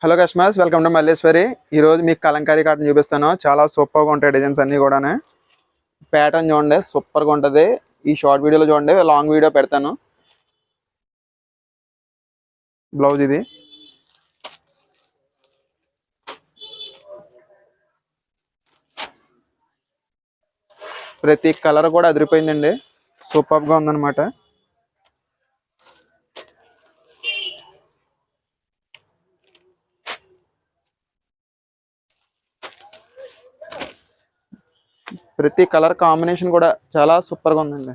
Hello customers, welcome to Malleswari. ఈరోజు మీకు Kalamkari cotton చూపిస్తాను. చాలా సూపర్గా ఉంటాయి డిజైన్స్ అన్నీ కూడా. ప్యాటర్న్ చూడండి, సూపర్గా ఉంటుంది. ఈ షార్ట్ వీడియోలో చూడండి, లాంగ్ వీడియో పెడతాను. బ్లౌజ్ ఇది. ప్రతి కలర్ కూడా అదిరిపోయిందండి, సూపర్గా ఉందన్నమాట. ప్రతి కలర్ కాంబినేషన్ కూడా చాలా సూపర్గా ఉందండి.